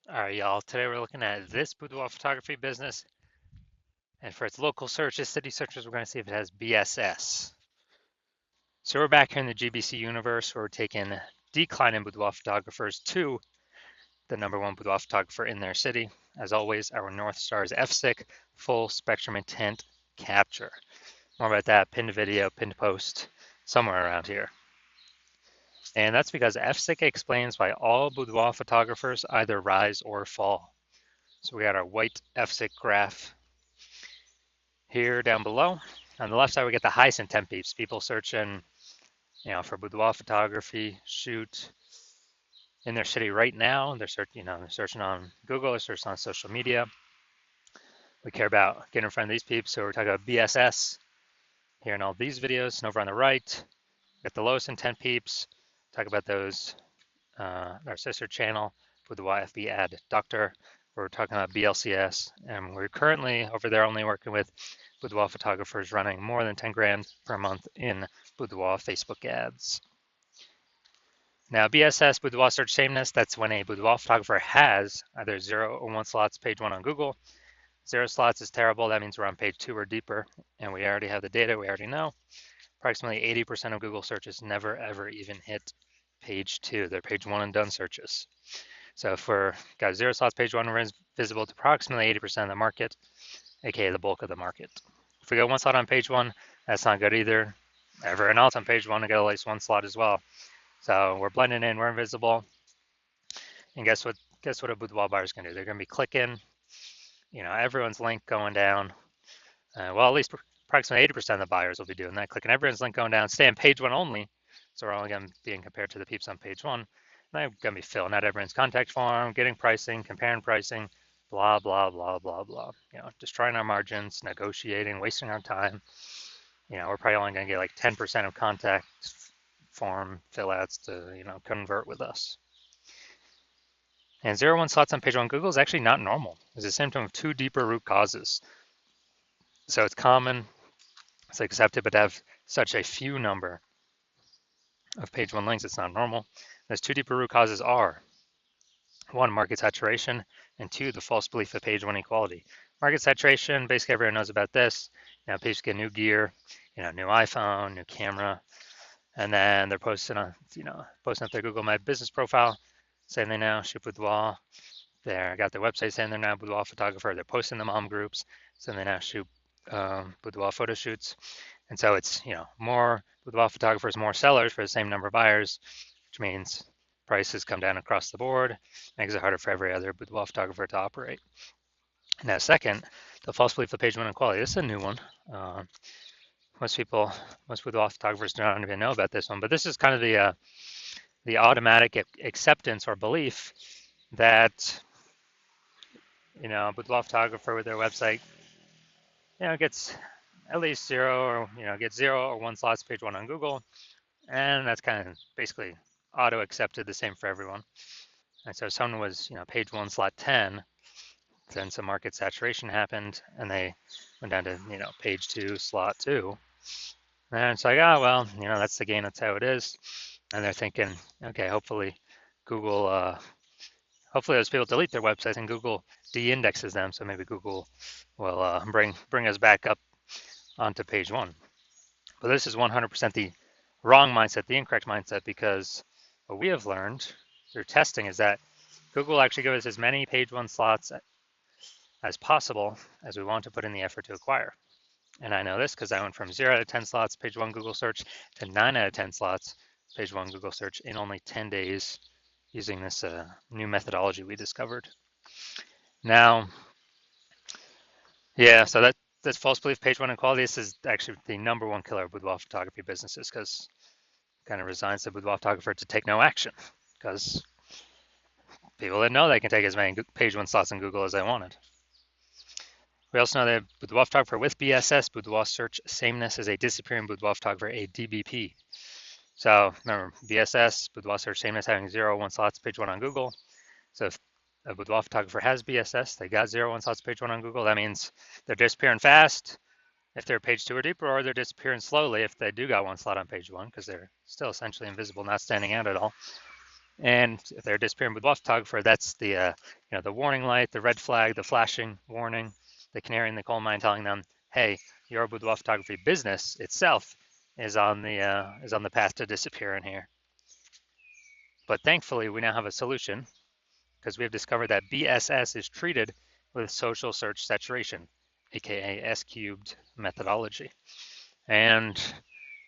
All right, y'all. Today we're looking at this boudoir photography business, and for its local searches, city searches, we're going to see if it has BSS. So we're back here in the GBC universe where we're taking declining boudoir photographers to the #1 boudoir photographer in their city. As always, our North Star is FSIC, full spectrum intent capture. More about that, pinned video, pinned post, somewhere around here. And that's because FSIC explains why all boudoir photographers either rise or fall. So we got our white FSIC graph here down below. On the left side, we get the highest intent peeps, people searching, for boudoir photography, shoot in their city right now. They're searching on Google, they're searching on social media. We care about getting in front of these peeps, so we're talking about BSS here in all these videos. And over on the right, we got the lowest intent peeps. Talk about those, our sister channel with the YFB ad doctor. We're talking about BLCS, and we're currently over there only working with boudoir photographers running more than 10 grand per month in boudoir Facebook ads. Now, BSS, boudoir search sameness, that's when a boudoir photographer has either 0 or 1 slots page 1 on Google. 0 slots is terrible. That means we're on page 2 or deeper, and we already have the data. We already know. Approximately 80% of Google searches never, ever even hit page 2. They're page 1 and done searches. So if we're got 0 slots page 1, we're visible to approximately 80% of the market, aka the bulk of the market. If we got 1 slot on page 1, that's not good either. Everyone else on page 1 to get at least 1 slot as well. So we're blending in, we're invisible. And guess what? Guess what a boudoir buyer is going to do? They're going to be clicking, everyone's link going down. Well, at least approximately 80% of the buyers will be doing that, clicking everyone's link going down, stay on page 1 only. So we're only going to be being compared to the peeps on page 1. And they're going to be filling out everyone's contact form, getting pricing, comparing pricing, blah, blah, blah, blah, blah. Destroying our margins, negotiating, wasting our time. We're probably only going to get like 10% of contact form fill outs to, convert with us. And 0-1 slots on page 1 Google is actually not normal. It's a symptom of 2 deeper root causes. So it's common, it's accepted, but to have such a few number of page 1 links, it's not normal. Those 2 deeper root causes are 1, market saturation, and 2, the false belief of page 1 equality. Market saturation, basically everyone knows about this. People get new gear, new iPhone, new camera, and then they're posting on their Google My Business profile, saying they now shoot boudoir. They got their website saying they're now boudoir photographer. They're posting the mom groups, saying they now shoot boudoir photo shoots. And so it's, more boudoir photographers, more sellers for the same number of buyers, which means prices come down across the board, makes it harder for every other boudoir photographer to operate. Now, second, the false belief of page 1 equality. This is a new one. Most boudoir photographers don't even know about this one, but this is kind of the automatic acceptance or belief that, a boudoir photographer with their website, gets at least 0 or, gets 0 or 1 slots page 1 on Google. And that's kind of basically auto accepted, the same for everyone. And so if someone was, page 1 slot 10, then some market saturation happened and they went down to, page 2 slot 2. And it's like, oh, well, that's the game, that's how it is. And they're thinking, okay, hopefully Google, hopefully those people delete their websites and Google de-indexes them. So maybe Google will bring us back up onto page 1. But this is 100% the wrong mindset, the incorrect mindset, because what we have learned through testing is that Google actually gives us as many page 1 slots as possible as we want to put in the effort to acquire. And I know this because I went from 0 out of 10 slots page 1 Google search to 9 out of 10 slots page 1 Google search in only 10 days using this new methodology we discovered. Now, yeah, so that's false belief page 1 equality. This is actually the #1 killer of boudoir photography businesses because it kind of resigns the boudoir photographer to take no action because people didn't know they can take as many page 1 slots in Google as they wanted. We also know that boudoir photographer with BSS, boudoir search sameness, is a disappearing boudoir photographer, a DBP. So remember, BSS, boudoir search sameness, having 0, 1 slots page 1 on Google. So if a boudoir photographer has BSS, they got 0, 1 slots page 1 on Google, that means they're disappearing fast if they're page 2 or deeper, or they're disappearing slowly if they do got 1 slot on page 1 because they're still essentially invisible, not standing out at all. And if they're disappearing boudoir photographer, that's the the warning light, the red flag, the flashing warning, the canary in the coal mine telling them, hey, your boudoir photography business itself is on the path to disappearing here. But thankfully, we now have a solution because we have discovered that BSS is treated with social search saturation, aka S cubed methodology. And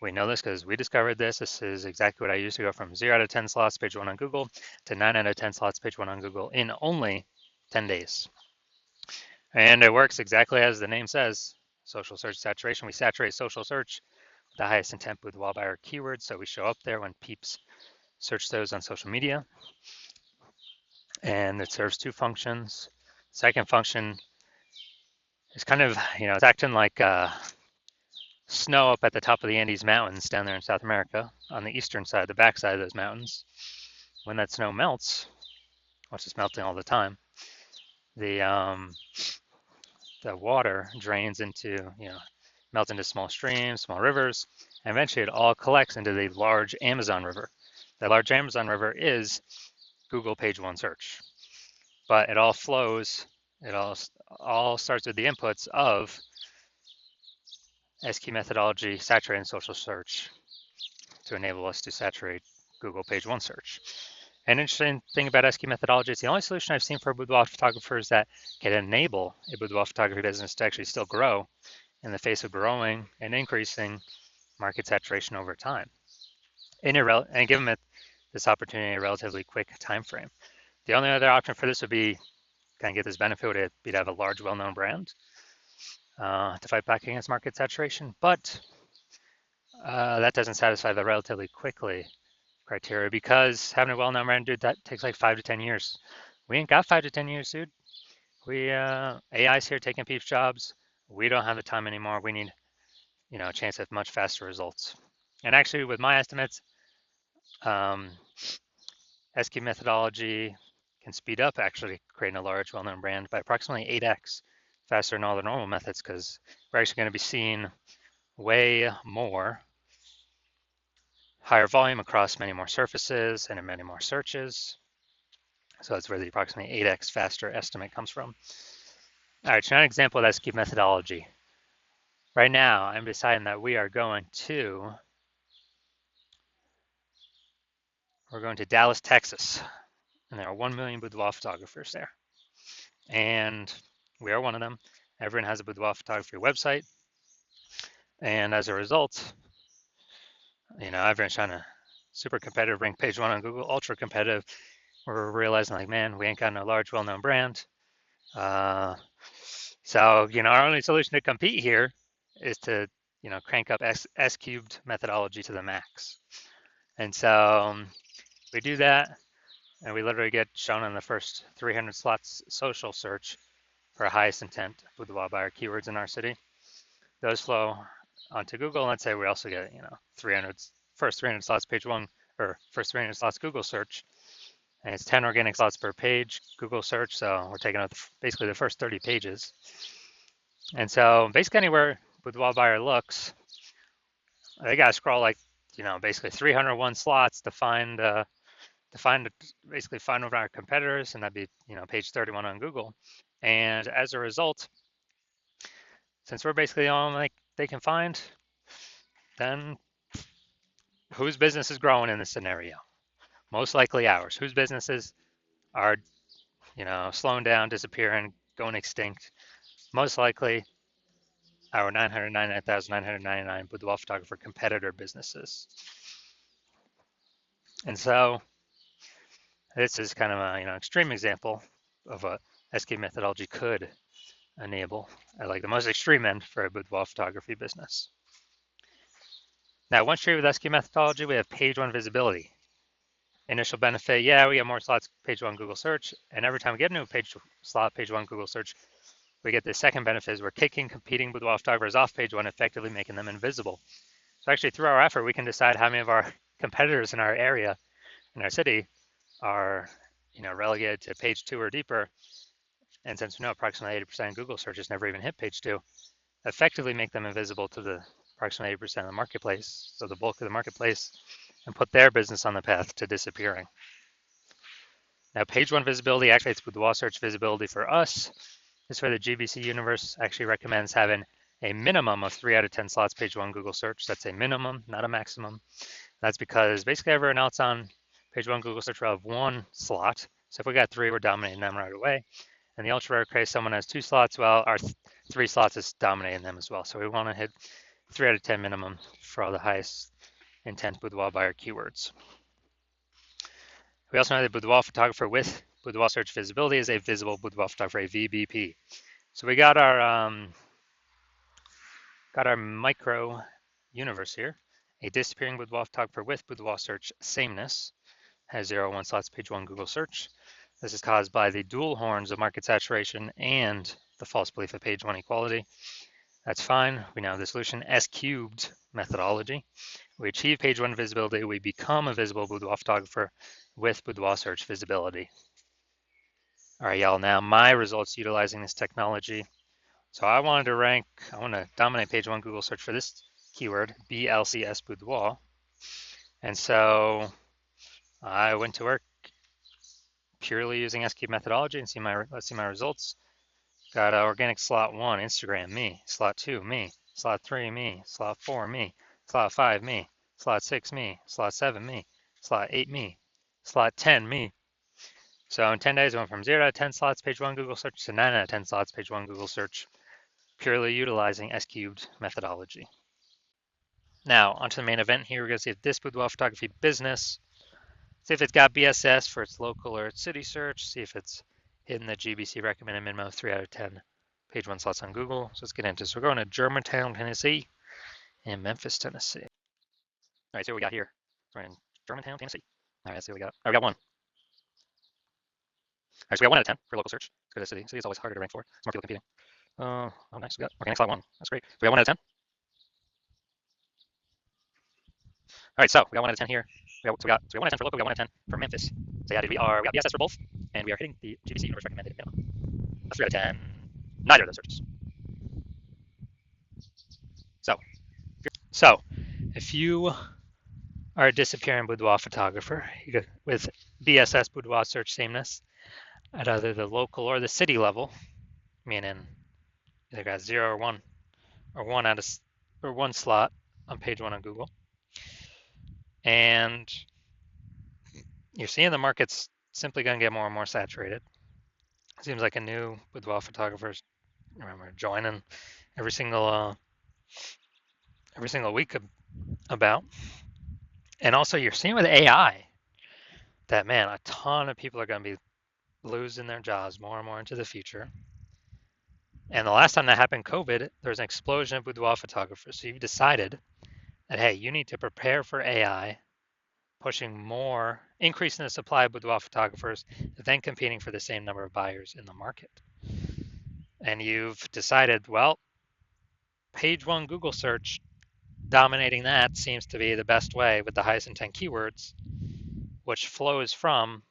we know this because we discovered this. This is exactly what I used to go from 0 out of 10 slots, page 1 on Google, to 9 out of 10 slots, page 1 on Google in only 10 days. And it works exactly as the name says, social search saturation. We saturate social search with the highest intent boudoir buyer keywords, so we show up there when peeps search those on social media. And it serves two functions. Second function is kind of, it's acting like snow up at the top of the Andes Mountains down there in South America on the eastern side, the backside of those mountains. When that snow melts, which is melting all the time, the water drains into, melts into small streams, small rivers, and eventually it all collects into the large Amazon River. The large Amazon River is Google page one search, but it all flows, it all starts with the inputs of SQ methodology, saturating social search to enable us to saturate Google page one search. An interesting thing about SQ methodology, it's the only solution I've seen for boudoir photographers that can enable a boudoir photography business to actually still grow in the face of growing and increasing market saturation over time, and give them this opportunity in a relatively quick time frame. The only other option for this would be kind of get this benefit would be to have a large, well-known brand to fight back against market saturation, but that doesn't satisfy the relatively quickly criteria because having a well-known brand, dude, that takes like 5 to 10 years. We ain't got 5 to 10 years, dude. We AI's here taking people's jobs. We don't have the time anymore. We need, a chance at much faster results. And actually, with my estimates, SQ methodology can speed up actually creating a large, well-known brand by approximately 8x faster than all the normal methods because we're actually going to be seeing way more higher volume across many more surfaces and in many more searches. So that's where the approximately 8x faster estimate comes from. All right, so now an example of SQ methodology. Right now, I'm deciding that we're going to Dallas, Texas, and there are 1 million boudoir photographers there. And we are one of them. Everyone has a boudoir photography website. And as a result, everyone's trying to super competitive, rank page one on Google, ultra competitive. We're realizing like, man, we ain't got no large, well-known brand. So, our only solution to compete here is to, crank up S cubed methodology to the max. And so we do that, and we literally get shown in the first 300 slots social search for highest intent boudoir buyer keywords in our city. Those flow onto Google. Let's say we also get, first 300 slots page one, or first 300 slots Google search, and it's 10 organic slots per page Google search. So we're taking out basically the first 30 pages. And so basically anywhere boudoir buyer looks, they got to scroll like, basically 301 slots to find basically find over our competitors, and that'd be, page 31 on Google. And as a result, since we're basically the only they can find, then whose business is growing in this scenario? Most likely ours. Whose businesses are, slowing down, disappearing, going extinct? Most likely our 999,999 boudoir photographer competitor businesses. And so this is kind of a extreme example of what SQ methodology could enable at like the most extreme end for a boudoir photography business. Now, once treated with SQ methodology, we have page one visibility. Initial benefit, we get more slots page one Google search, and every time we get a new page one Google search, we get the second benefit is we're kicking competing boudoir photographers off page one, effectively making them invisible. So actually through our effort, we can decide how many of our competitors in our area, in our city, are relegated to page two or deeper. And since we know approximately 80% of Google searches never even hit page two, effectively make them invisible to the approximately 80% of the marketplace, so the bulk of the marketplace, and put their business on the path to disappearing. Now, page one visibility activates Boudoir search visibility for us. This is where the GBC universe actually recommends having a minimum of 3 out of 10 slots page one Google search. That's a minimum, not a maximum. That's because basically everyone else on page one Google search will have 1 slot. So if we got 3, we're dominating them right away. And the ultra rare case, someone has 2 slots, well, our 3 slots is dominating them as well. So we want to hit 3 out of 10 minimum for all the highest intent boudoir buyer keywords. We also know that boudoir photographer with boudoir search visibility is a visible boudoir photographer, a VBP. So we got our micro universe here. A disappearing boudoir photographer with boudoir search sameness has 0, 1 slots page one Google search. This is caused by the dual horns of market saturation and the false belief of page one equality. That's fine. We now have the solution S cubed methodology. We achieve page one visibility. We become a visible boudoir photographer with boudoir search visibility. All right, y'all. Now my results utilizing this technology. So I want to dominate page one Google search for this keyword, BLCS boudoir. And so I went to work purely using S-cube methodology and let's see my results. Got organic slot 1, Instagram, me. Slot 2, me. Slot 3, me. Slot 4, me. Slot 5, me. Slot 6, me. Slot 7, me. Slot 8, me. Slot 10, me. So in 10 days, I went from 0 out of 10 slots page one Google search to 9 out of 10 slots page one Google search, purely utilizing S-cubed methodology. Now, onto the main event here. We're going to see if this boudoir photography business, see if it's got BSS for its local or its city search, see if it's hitting the GBC recommended minimum of 3 out of 10 page one slots on Google. So let's get into this. We're going to Germantown, Tennessee, and Memphis, Tennessee. All right, see what we got here. We're in Germantown, Tennessee. All right, let's see what we got. All right, we got 1. All right, so we got 1 out of 10 for local search. Let's go to the city. City is always harder to rank for. It's more people competing. Oh, nice. We got organic slot 1. That's great. So we got 1 out of 10. All right, so we got 1 out of 10 here. We got 1 out of 10 for local. We got 1 out of 10 for Memphis. So yeah, we got BSS for both, and we are hitting the GBC universe recommended minimum. A 3 out of 10. Neither of those searches. So if you are a disappearing boudoir photographer with BSS boudoir search sameness at either the local or the city level, meaning either got 0 or 1 or 1 slot on page 1 on Google, and you're seeing the market's simply going to get more and more saturated. It seems like a new boudoir photographers joining every single week about. And also you're seeing with AI that, man, a ton of people are going to be losing their jobs more and more into the future. And the last time that happened, COVID, there was an explosion of boudoir photographers. So you've decided that, hey, you need to prepare for AI, pushing more, increasing the supply of boudoir photographers, then competing for the same number of buyers in the market. And you've decided, well, page one Google search, dominating that seems to be the best way with the highest intent keywords, which flows from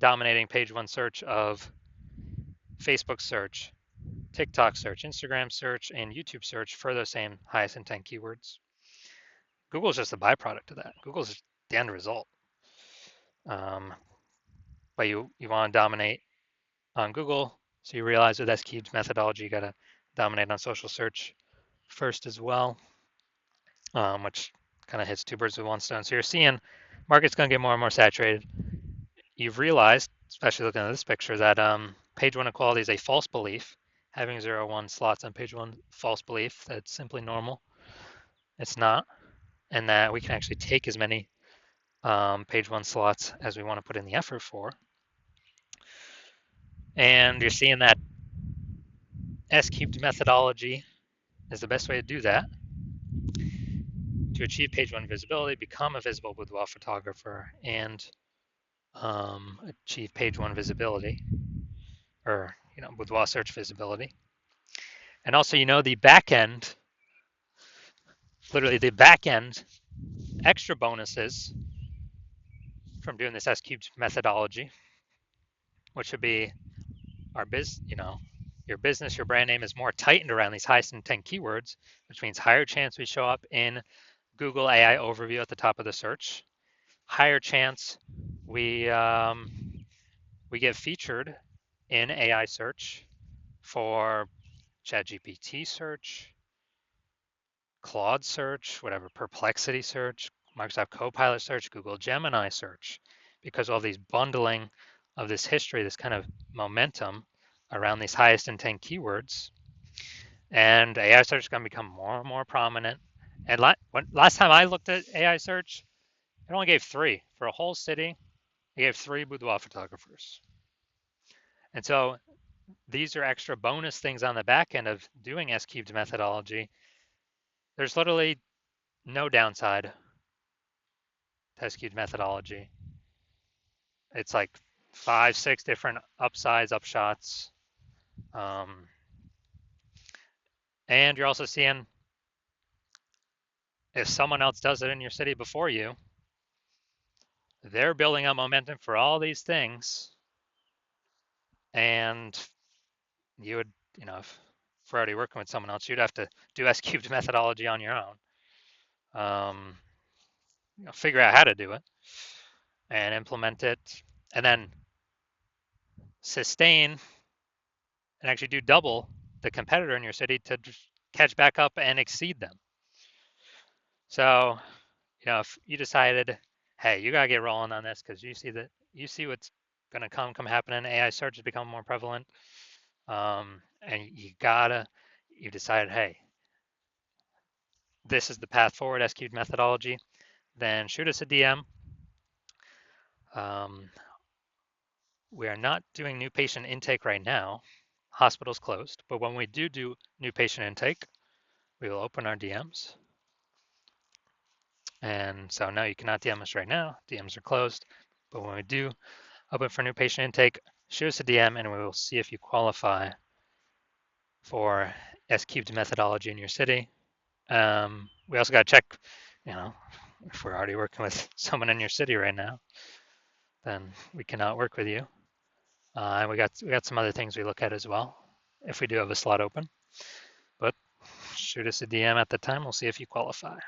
dominating page one search of Facebook search, TikTok search, Instagram search, and YouTube search for those same highest intent keywords. Google is just a byproduct of that. Google's the end result. But you want to dominate on Google, so you realize with S-cubed methodology, you got to dominate on social search first as well, which kind of hits 2 birds with 1 stone. So you're seeing market's going to get more and more saturated. You've realized, especially looking at this picture, that page 1 equality is a false belief. Having 0, 1 slots on page 1, false belief. That's simply normal. It's not. And that we can actually take as many page 1 slots as we want to put in the effort for. And you're seeing that S-cubed methodology is the best way to do that. To achieve page 1 visibility, become a visible boudoir photographer, and achieve page 1 visibility, or boudoir search visibility. And also, the back end, literally the back end extra bonuses from doing this S-cubed methodology, which would be our your business, your brand name is more tightened around these highest intent keywords, which means higher chance we show up in Google AI overview at the top of the search, higher chance we we get featured in AI search for ChatGPT search, Claude search, whatever, Perplexity search, Microsoft Copilot search, Google Gemini search, because all these bundling of this history, this kind of momentum around these highest intent keywords. And AI search is going to become more and more prominent. And last time I looked at AI search, it only gave 3 for a whole city. It gave 3 boudoir photographers. And so these are extra bonus things on the back end of doing S cubed methodology. There's literally no downside to S cubed methodology. It's like 5, 6 different upsides, upshots. And you're also seeing if someone else does it in your city before you, they're building up momentum for all these things. And you would, if we're already working with someone else, you'd have to do S cubed methodology on your own. Figure out how to do it and implement it, and then sustain and actually do double the competitor in your city to catch back up and exceed them. So, if you decided, hey, you gotta get rolling on this because you see what's gonna come happening. AI search has become more prevalent, and you decided, hey, this is the path forward, S cubed methodology. Then shoot us a DM. We are not doing new patient intake right now. Hospital's closed, but when we do new patient intake, we will open our DMs. And so no, you cannot DM us right now. DMs are closed, but when we do open for new patient intake, shoot us a DM and we will see if you qualify for S cubed methodology in your city. We also got to check, if we're already working with someone in your city right now, then we cannot work with you. And we got some other things we look at as well if we do have a slot open. But shoot us a DM at the time. We'll see if you qualify.